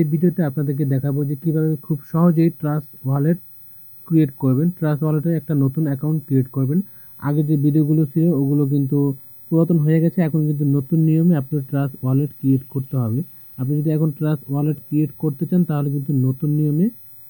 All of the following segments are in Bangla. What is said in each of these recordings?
এই ভিডিওতে আপনাদেরকে দেখাবো যে কিভাবে খুব সহজেই ট্রাস্ট ওয়ালেট ক্রিয়েট করবেন। ট্রাস্ট ওয়ালেটে একটা নতুন অ্যাকাউন্ট ক্রিয়েট করবেন। আগে যে ভিডিওগুলো ছিল ওগুলো কিন্তু পুরাতন হয়ে গেছে। এখন কিন্তু নতুন নিয়মে আপনার ট্রাস্ট ওয়ালেট ক্রিয়েট করতে হবে। আপনি যদি এখন ট্রাস্ট ওয়ালেট ক্রিয়েট করতে চান তাহলে কিন্তু নতুন নিয়মে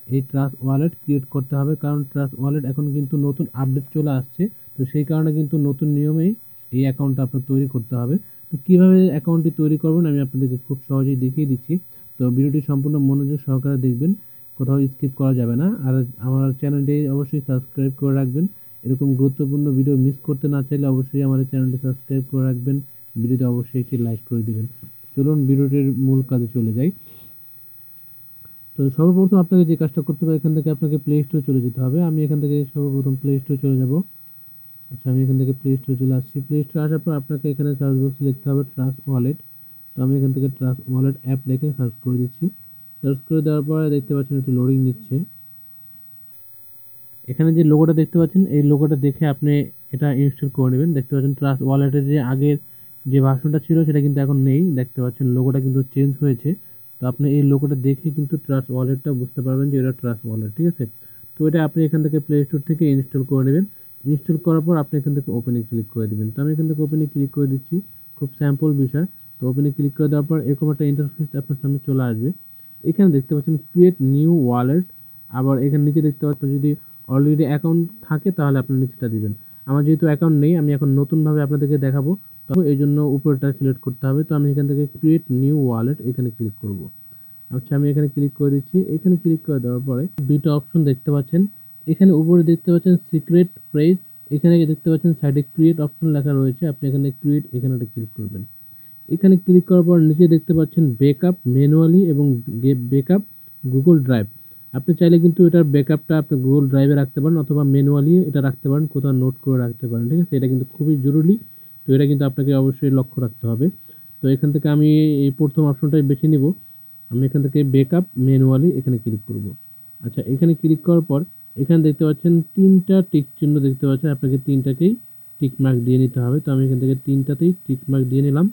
এই ট্রাস্ট ওয়ালেট ক্রিয়েট করতে হবে, কারণ ট্রাস্ট ওয়ালেট এখন কিন্তু নতুন আপডেট চলে আসছে। তো সেই কারণে কিন্তু নতুন নিয়মেই এই অ্যাকাউন্টটা আপনার তৈরি করতে হবে। তো কীভাবে অ্যাকাউন্টটি তৈরি করবেন আমি আপনাদেরকে খুব সহজেই দেখিয়ে দিচ্ছি। তো ভিডিওটি সম্পূর্ণ মনোযোগ সহকারে দেখবেন, কোথাও স্কিপ করা যাবে না। আর আমার চ্যানেলটি অবশ্যই সাবস্ক্রাইব করে রাখবেন। এরকম গুরুত্বপূর্ণ ভিডিও মিস করতে না চাইলে অবশ্যই আমার চ্যানেলটি সাবস্ক্রাইব করে রাখবেন। ভিডিওতে অবশ্যই একটি লাইক করে দিবেন। চলুন ভিডিওটির মূল কাজে চলে যাই। তো সর্বপ্রথম আপনাকে যে কাজটা করতে হবে, এখান থেকে আপনাকে প্লে স্টোরে চলে যেতে হবে। আমি এখান থেকে সর্বপ্রথম প্লে স্টোরে চলে যাব। আচ্ছা, আমি এখান থেকে প্লে স্টোরে চলে আসছি। প্লে স্টোরে আসার পর আপনাকে এখানে সার্চ বক্সে লিখতে হবে ট্রাস্ট ওয়ালেট। তো আমি এখান থেকে ট্রাস্ট ওয়ালেট অ্যাপ লিখে সার্চ করে দিচ্ছি। সার্চ করে দেওয়ার পরে দেখতে পাচ্ছেন একটু লোডিং নিচ্ছে। এখানে যে লোগোটা দেখতে পাচ্ছেন এই লোগোটা দেখে আপনি এটা ইনস্টল করে নেবেন। দেখতে পাচ্ছেন ট্রাস্ট ওয়ালেটের যে আগের যে ভার্সনটা ছিল সেটা কিন্তু এখন নেই। দেখতে পাচ্ছেন লোগোটা কিন্তু চেঞ্জ হয়েছে। তো আপনি এই লোগোটা দেখে কিন্তু ট্রাস্ট ওয়ালেটটা বুঝতে পারবেন যে এটা ট্রাস্ট ওয়ালেট, ঠিক আছে? তো এটা আপনি এখান থেকে প্লে স্টোর থেকে ইনস্টল করে নেবেন। ইনস্টল করার পর আপনি এখান থেকে ওপেনে ক্লিক করে দিবেন। তো আমি এখান থেকে ওপেনে ক্লিক করে দিচ্ছি। খুব স্যাম্পল বিষয়। তো ওপেনে ক্লিক করে দেওয়ার পর এরকম একটা ইন্টারফেস আপনার সামনে চলে আসবে। এখানে দেখতে পাচ্ছেন ক্রিয়েট নিউ ওয়ালেট। আবার এখানে নিচে দেখতে পাচ্ছেন যদি অলরেডি অ্যাকাউন্ট থাকে তাহলে আপনি নিচেটা দিবেন। আমার যেহেতু অ্যাকাউন্ট নেই, আমি এখন নতুনভাবে আপনাদেরকে দেখাবো, তো এই জন্য উপরেটা সিলেক্ট করতে হবে। তো আমি এখান থেকে ক্রিয়েট নিউ ওয়ালেট এখানে ক্লিক করব। আচ্ছা, আমি এখানে ক্লিক করে দিচ্ছি। এখানে ক্লিক করে দেওয়ার পরে দুইটা অপশন দেখতে পাচ্ছেন। এখানে উপরে দেখতে পাচ্ছেন সিক্রেট ফ্রেজ, এখানে দেখতে পাচ্ছেন সাইডে ক্রিয়েট অপশন লেখা রয়েছে। আপনি এখানে ক্রিয়েট এখানে ক্লিক করবেন। এখানে ক্লিক করার পর নিচে দেখতে পাচ্ছেন ব্যাকআপ ম্যানুয়ালি এবং ব্যাকআপ গুগল ড্রাইভ। আপনি চাইলে কিন্তু এটার ব্যাকআপটা আপনি গুগল ড্রাইভে রাখতে পারেন অথবা ম্যানুয়ালি এটা রাখতে পারেন, কোথাও নোট করে রাখতে পারেন, ঠিক আছে? এটা কিন্তু খুবই জরুরি। তো এটা কিন্তু আপনাকে অবশ্যই লক্ষ্য রাখতে হবে। তো এখান থেকে আমি এই প্রথম অপশনটাই বেছে নিব। আমি এখান থেকে ব্যাকআপ ম্যানুয়ালি এখানে ক্লিক করব। আচ্ছা, এখানে ক্লিক করার পর এখানে দেখতে পাচ্ছেন তিনটা টিক চিহ্ন দেখতে পাচ্ছেন, আপনাকে তিনটাকেই টিক মার্ক দিয়ে নিতে হবে। তো আমি এখান থেকে তিনটাতেই টিক মার্ক দিয়ে নিলাম।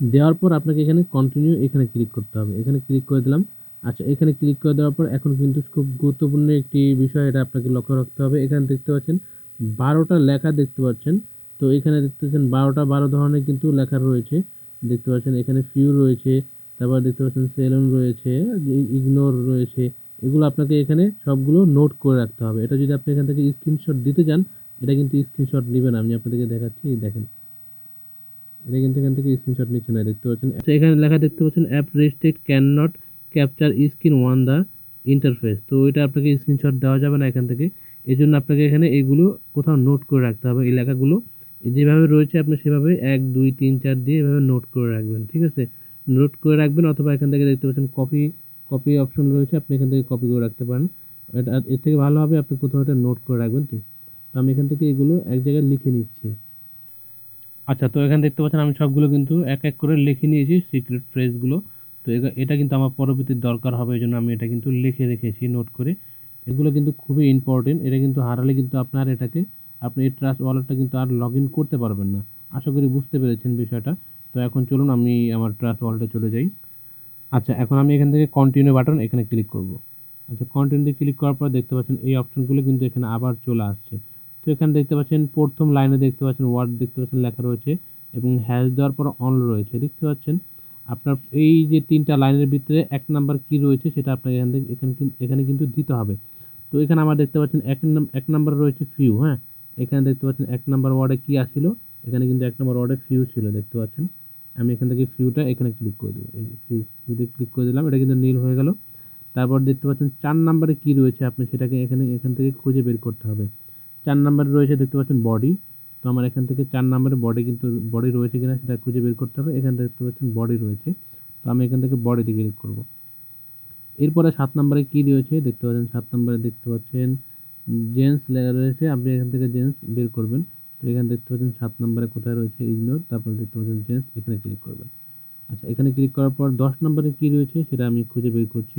দেওয়ার পর আপনাকে এখানে কন্টিনিউ এখানে ক্লিক করতে হবে। এখানে ক্লিক করে দিলাম। আচ্ছা, এখানে ক্লিক করে দেওয়ার পর এখন কিন্তু খুব গুরুত্বপূর্ণ একটি বিষয়, এটা আপনাকে লক্ষ্য রাখতে হবে। এখানে দেখতে পাচ্ছেন 12টা লেখা দেখতে পাচ্ছেন। তো এখানে দেখতে পাচ্ছেন 12 ধরনের কিন্তু লেখা রয়েছে। দেখতে পাচ্ছেন এখানে ফিউ রয়েছে, তারপর দেখতে পাচ্ছেন সেলুন রয়েছে, ইগনোর রয়েছে। এগুলো আপনাকে এখানে সবগুলো নোট করে রাখতে হবে। এটা যদি আপনি এখান থেকে স্ক্রিনশট দিতে চান, এটা কিন্তু স্ক্রিনশট নিবে না। আমি আপনাদেরকে দেখাচ্ছি, দেখেন। এটা কিন্তু এখান থেকে স্ক্রিনশট নিচ্ছে না, দেখতে পাচ্ছেন। আচ্ছা, এখানে লেখা দেখতে পাচ্ছেন app restrict can not capture screen one the interface. তো এটা আপনাকে স্ক্রিনশট দেওয়া যাবে না এখান থেকে। এই জন্য আপনাকে এখানে এইগুলো কোথাও নোট করে রাখতে হবে। এই লেখাগুলো যেভাবে রয়েছে আপনি সেভাবে 1 2 3 4 দিয়ে এভাবে নোট করে রাখবেন, ঠিক আছে? নোট করে রাখবেন অথবা এখান থেকে দেখতে পাচ্ছেন কপি কপি অপশন রয়েছে, আপনি এখান থেকে কপি করে রাখতে পারেন। এটা এর থেকে ভালো হবে আপনি কোথাও এটা নোট করে রাখবেন। তো আমি এখান থেকে এগুলো এক জায়গায় লিখে নিচ্ছি। আচ্ছা, তো এখানে দেখতে পাচ্ছেন আমি সবগুলো কিন্তু এক এক করে লিখে নিয়েছি সিক্রেট ফ্রেজগুলো। তো এটা কিন্তু আমার পরবর্তী দরকার হবে, এই জন্য আমি এটা কিন্তু লিখে রেখেছি নোট করে। এগুলো কিন্তু খুবই ইম্পর্টেন্ট। এটা কিন্তু হারালে কিন্তু আপনার এটাকে আপনি এই ট্রাস্ট ওয়ালেটটা কিন্তু আর লগ ইন করতে পারবেন না। আশা করি বুঝতে পেরেছেন বিষয়টা। তো এখন চলুন আমি আমার ট্রাস্ট ওয়ালেটে চলে যাই। আচ্ছা, এখন আমি এখান থেকে কন্টিনিউ বাটন এখানে ক্লিক করব। আচ্ছা, কন্টিনিউ ক্লিক করার পর দেখতে পাচ্ছেন এই অপশনগুলো কিন্তু এখানে আবার চলে আসছে। তো এখানে দেখতে পাচ্ছেন প্রথম লাইনে দেখতে পাচ্ছেন ওয়ার্ড দেখতে পাচ্ছেন লেখা রয়েছে এবং হ্যাশ দেওয়ার পর অন রয়েছে, দেখতে পাচ্ছেন। আপনার এই যে 3টা লাইনের ভিতরে 1 নাম্বার কি রয়েছে সেটা আপনার এখান থেকে এখানে কিন্তু দিতে হবে। তো এখানে আমার দেখতে পাচ্ছেন 1 নাম্বার রয়েছে ফিউ, হ্যাঁ? এখানে দেখতে পাচ্ছেন 1 নাম্বার ওয়ার্ডে কি আসিল, এখানে কিন্তু 1 নাম্বার ওয়ার্ডে ফিউ ছিল, দেখতে পাচ্ছেন। আমি এখান থেকে ফিউটা এখানে ক্লিক করে দেবো। এই ফিউতে ক্লিক করে দিলাম, এটা কিন্তু নীল হয়ে গেল। তারপর দেখতে পাচ্ছেন 4 নাম্বারে কি রয়েছে আপনি সেটাকে এখান থেকে খুঁজে বের করতে হবে। 4 নাম্বারে রয়েছে দেখতে পাচ্ছেন বডি। তো আমার এখান থেকে 4 নাম্বারে বডি কিন্তু বডি রয়েছে কিনা সেটা খুঁজে বের করতে হবে। এখানে দেখতে পাচ্ছেন বডি রয়েছে। তো আমি এখান থেকে বডিতে ক্লিক করব। এরপরে 7 নাম্বারে কি রয়েছে দেখতে পাচ্ছেন, 7 নাম্বারে দেখতে পাচ্ছেন জেন্টস লেখা রয়েছে। আপনি এখান থেকে জেন্টস বের করবেন। তো এখানে দেখতে পাচ্ছেন 7 নাম্বারে কোথায় রয়েছে ইগনোর, তারপর দেখতে পাচ্ছেন জেন্টস, এখানে ক্লিক করবেন। আচ্ছা, এখানে ক্লিক করার পর 10 নম্বরে কি রয়েছে সেটা আমি খুঁজে বের করছি।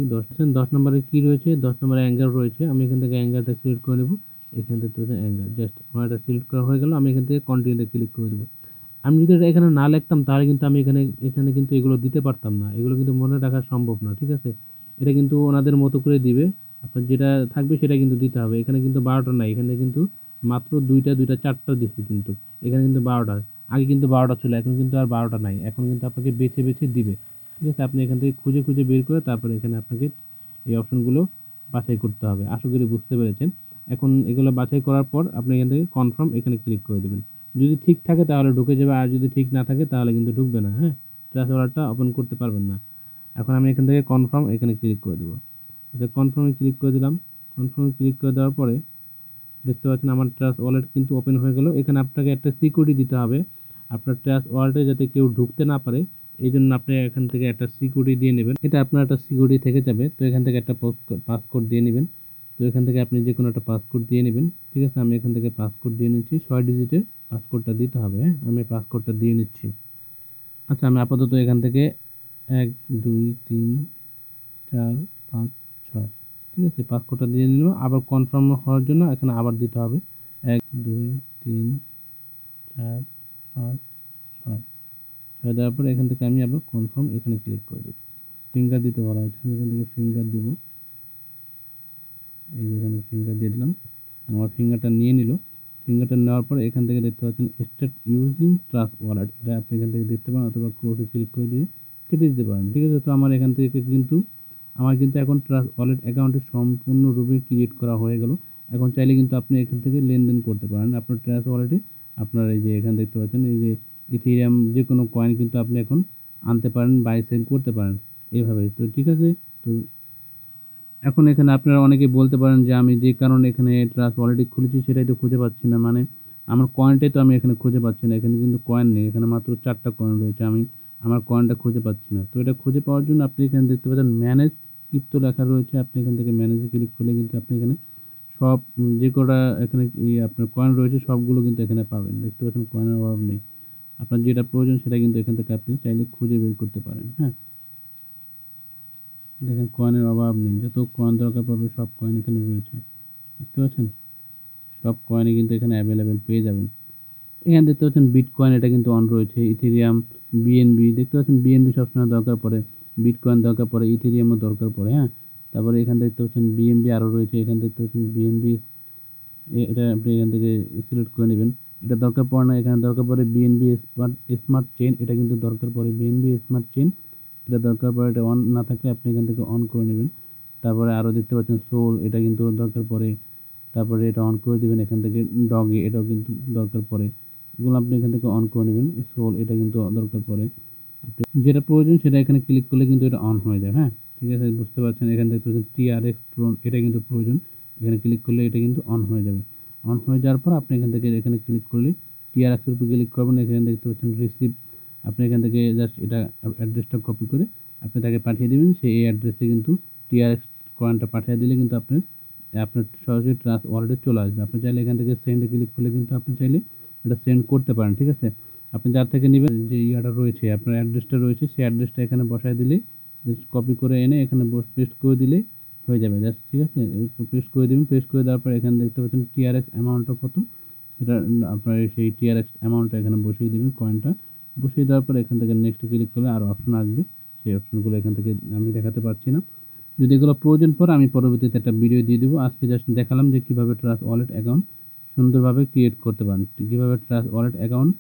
10 নম্বরে কি রয়েছে, 10 নম্বরে অ্যাঙ্গার রয়েছে। আমি এখান থেকে অ্যাঙ্গারটা সিলেক্ট করে নেব। এখান থেকে অ্যাঙ্গার জাস্ট আমার এটা সিলেক্ট করা হয়ে গেল। আমি এখান থেকে কন্টিনিউতে ক্লিক করে দেবো। আমি যদি এটা এখানে না লিখতাম তাহলে কিন্তু আমি এখানে এখানে কিন্তু এগুলো দিতে পারতাম না, এগুলো কিন্তু মনে রাখা সম্ভব না, ঠিক আছে। এটা কিন্তু ওনাদের মতো করে দিবে, আপনার যেটা থাকবে সেটা কিন্তু দিতে হবে। এখানে কিন্তু 12টা নাই, এখানে কিন্তু মাত্র দুইটা দুইটা 4টা দিচ্ছে কিন্তু, এখানে কিন্তু 12টা। আগে কিন্তু 12টা ছিল, এখন কিন্তু আর 12টা নাই, এখন কিন্তু আপনাকে বেছে বেছে দিবে, ঠিক আছে। আপনি এখান থেকে খুঁজে খুঁজে বের করে তারপরে এখানে আপনাকে এই অপশনগুলো বাছাই করতে হবে। আশা করি বুঝতে পেরেছেন। এখন এগুলো বাছাই করার পর আপনি এখান থেকে কনফার্ম এখানে ক্লিক করে দেবেন। যদি ঠিক থাকে তাহলে ঢুকে যাবে, আর যদি ঠিক না থাকে তাহলে কিন্তু ঢুকবে না, হ্যাঁ, ট্রাস্ট ওয়ালেটটা ওপেন করতে পারবেন না। এখন আমি এখান থেকে কনফার্ম এখানে ক্লিক করে দেবো। আচ্ছা, কনফার্মে ক্লিক করে দিলাম। কনফার্মে ক্লিক করে দেওয়ার পরে দেখতে পাচ্ছেন আমার ট্রাস্ট ওয়ালেট কিন্তু ওপেন হয়ে গেল। এখানে আপনাকে একটা সিকিউরিটি দিতে হবে আপনার ট্রাস্ট ওয়ালেটে, যাতে কেউ ঢুকতে না পারে। এই জন্য আপনি এখান থেকে একটা সিকিউরিটি দিয়ে নেবেন, এটা আপনার একটা সিকিউরিটি থেকে যাবে। তো এখান থেকে একটা পাসকোড দিয়ে নেবেন। তো এখান থেকে আপনি যে কোনো একটা পাসকোড দিয়ে নেবেন, ঠিক আছে। আমি এখান থেকে পাসকোড দিয়ে নিচ্ছি, 6 ডিজিটের পাসকোডটা দিতে হবে, হ্যাঁ, আমি পাসকোডটা দিয়ে নিচ্ছি। আচ্ছা, আমি আপাতত এখান থেকে 1 2 3 4 5 6, ঠিক আছে, পাসকোডটা দিয়ে নিল। আবার কনফার্ম হওয়ার জন্য এখানে আবার দিতে হবে 1 2 3 4 5 6। হয়ে যাওয়ার পরে এখান থেকে আমি আবার কনফার্ম এখানে ক্লিক করে দেবো। ফিঙ্গার দিতে বলা হচ্ছে, আমি এখান থেকে ফিঙ্গার দেবো। এই যে এখানে ফিঙ্গার দিয়ে দিলাম, আমার ফিঙ্গারটা নিয়ে নিল। ফিঙ্গারটা নেওয়ার পরে এখান থেকে দেখতে পাচ্ছেন স্টার্ট ইউজিং ট্রাস্ট ওয়ালেট, এটা আপনি এখান থেকে দেখতে পারেন, অথবা ক্লোজে ক্লিক করে দিয়ে কেটে দিতে পারেন, ঠিক আছে। তো আমার এখান থেকে কিন্তু আমার কিন্তু এখন ট্রাস্ট ওয়ালেট অ্যাকাউন্টটি সম্পূর্ণরূপে ক্রিয়েট করা হয়ে গেল। এখন চাইলে কিন্তু আপনি এখান থেকে লেনদেন করতে পারেন আপনার ট্রাস্ট ওয়ালেটে। আপনার এই যে এখানে দেখতে পাচ্ছেন এই যে ইথেরিয়াম যে কোনো কয়েন কিন্তু আপনি এখন আনতে পারেন, বাই সেল করতে পারেন এভাবেই। তো ঠিক আছে। তো এখন এখানে আপনারা অনেকে বলতে পারেন যে আমি যে কারণে এখানে ট্রাস্ট ওয়ালেটটি খুলেছি সেটাই তো খুঁজে পাচ্ছি না, মানে আমার কয়েনটাই তো আমি এখানে খুঁজে পাচ্ছি না। এখানে কিন্তু কয়েন নেই, এখানে মাত্র 4টা কয়েন রয়েছে, আমি আমার কয়েনটা খুঁজে পাচ্ছি না। তো এটা খুঁজে পাওয়ার জন্য আপনি এখানে দেখতে পাচ্ছেন ম্যানেজ ক্রিপ্টো লেখা রয়েছে, আপনি এখান থেকে ম্যানেজে ক্লিক করলে কিন্তু আপনি এখানে সব যে কটা এখানে আপনার কয়েন রয়েছে সবগুলো কিন্তু এখানে পাবেন। দেখতে পাচ্ছেন কয়েনের অভাব নেই, আপনার যেটা প্রয়োজন সেটা কিন্তু এখান থেকে আপনি চাইলে খুঁজে বের করতে পারেন, হ্যাঁ। দেখেন কয়েনের অভাব নেই, যত কয়েন দরকার পড়বে সব কয়েন এখানে রয়েছে, দেখতে পাচ্ছেন। সব কয়েনই কিন্তু এখানে অ্যাভেলেবেল পেয়ে যাবেন। এখানে দেখতে পাচ্ছেন বিটকয়েন, এটা কিন্তু অন রয়েছে। ইথেরিয়াম, বিএনবি, দেখতে পাচ্ছেন বিএনবি সবসময় দরকার পড়ে, বিটকয়েন দরকার পড়ে, ইথেরিয়ামও দরকার পড়ে, হ্যাঁ। তারপরে এখানে দেখতে পাচ্ছেন বিএনবি আরও রয়েছে, এখানে দেখতে পাচ্ছেন বিএনবি, এটা আপনি এখান থেকে সিলেক্ট করে নেবেন। এটা দরকার পড়ে না, এখানে দরকার পড়ে বিএনবি স্মার্ট স্মার্ট চেইন, এটা কিন্তু দরকার পড়ে বিএনবি স্মার্ট চেইন, এটা দরকার পড়ে। এটা অন না থাকলে আপনি এখান থেকে অন করে নেবেন। তারপরে আরও দেখতে পাচ্ছেন সোল, এটা কিন্তু দরকার পড়ে, তারপরে এটা অন করে দিবেন। এখান থেকে ডগে, এটাও কিন্তু দরকার পড়ে, এগুলো আপনি এখান থেকে অন করে নেবেন। সোল, এটা কিন্তু দরকার পড়ে, আপনি যেটা প্রয়োজন সেটা এখানে ক্লিক করলে কিন্তু এটা অন হয়ে যায়, হ্যাঁ, ঠিক আছে, বুঝতে পারছেন। এখানে দেখতে পাচ্ছেন টিআরএক্স ট্রোন, এটা কিন্তু প্রয়োজন, এখানে ক্লিক করলে এটা কিন্তু অন হয়ে যাবে। অন হয়ে যাওয়ার পর আপনি এখান থেকে এখানে ক্লিক করলে টিআরএক্সের উপর ক্লিক করবেন। এখানে দেখতে পাচ্ছেন রিসিভ, আপনি এখান থেকে জাস্ট এটা অ্যাড্রেসটা কপি করে আপনি তাকে পাঠিয়ে দেবেন। সেই এই অ্যাড্রেসে কিন্তু টিআরএক্স কয়েনটা পাঠিয়ে দিলে কিন্তু আপনার আপনার সরাসরি ট্রাস্ট ওয়ালেটে চলে আসবে। আপনি চাইলে এখান থেকে সেন্ডে ক্লিক করলে কিন্তু আপনি চাইলে এটা সেন্ড করতে পারেন, ঠিক আছে। আপনি যার থেকে নেবেন যে ইয়াটা রয়েছে, আপনার অ্যাড্রেসটা রয়েছে, সেই অ্যাড্রেসটা এখানে বসায় দিলে জাস্ট কপি করে এনে এখানে পেস্ট করে দিলে হয়ে যাবে, জাস্ট, ঠিক আছে। পেস্ট করে দেবেন, পেস্ট করে দেওয়ার পর এখানে দেখতে পাচ্ছেন টিআরএক্স অ্যামাউন্টটা কত, সেটা আপনার সেই টিআরএক্স অ্যামাউন্টটা এখানে বসিয়ে দেবেন, কয়েনটা বসিয়ে দেওয়ার পর এখান থেকে নেক্সট ক্লিক করলে আরও অপশন আসবে। সেই অপশনগুলো এখান থেকে আমি দেখাতে পারছি না। যদি এগুলো প্রয়োজন পড়ে আমি পরবর্তীতে একটা ভিডিও দিয়ে দেবো। আজকে জাস্ট দেখালাম যে কীভাবে ট্রাস্ট ওয়ালেট অ্যাকাউন্ট সুন্দরভাবে ক্রিয়েট করতে পারেন, কীভাবে ট্রাস্ট ওয়ালেট অ্যাকাউন্ট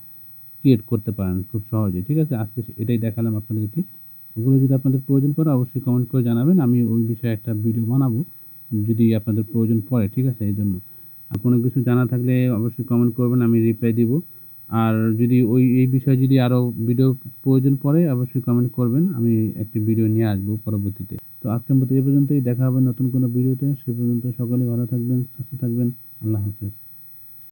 ক্রিয়েট করতে পারেন খুব সহজে, ঠিক আছে। আজকে এটাই দেখালাম আপনাদেরকে। ওগুলো যদি আপনাদের প্রয়োজন পড়ে অবশ্যই কমেন্ট করে জানাবেন, আমি ওই বিষয়ে একটা ভিডিও বানাবো যদি আপনাদের প্রয়োজন পড়ে, ঠিক আছে। এই জন্য আর কোনো কিছু জানা থাকলে অবশ্যই কমেন্ট করবেন, আমি রিপ্লাই দিব। আর যদি এই বিষয়ে যদি আরও ভিডিও প্রয়োজন পড়ে অবশ্যই কমেন্ট করবেন, আমি একটি ভিডিও নিয়ে আসবো পরবর্তীতে। তো আজকের মতো এই পর্যন্তই, দেখা হবে নতুন কোনো ভিডিওতে। সে পর্যন্ত সকলেই ভালো থাকবেন, সুস্থ থাকবেন। আল্লাহ হাফেজ।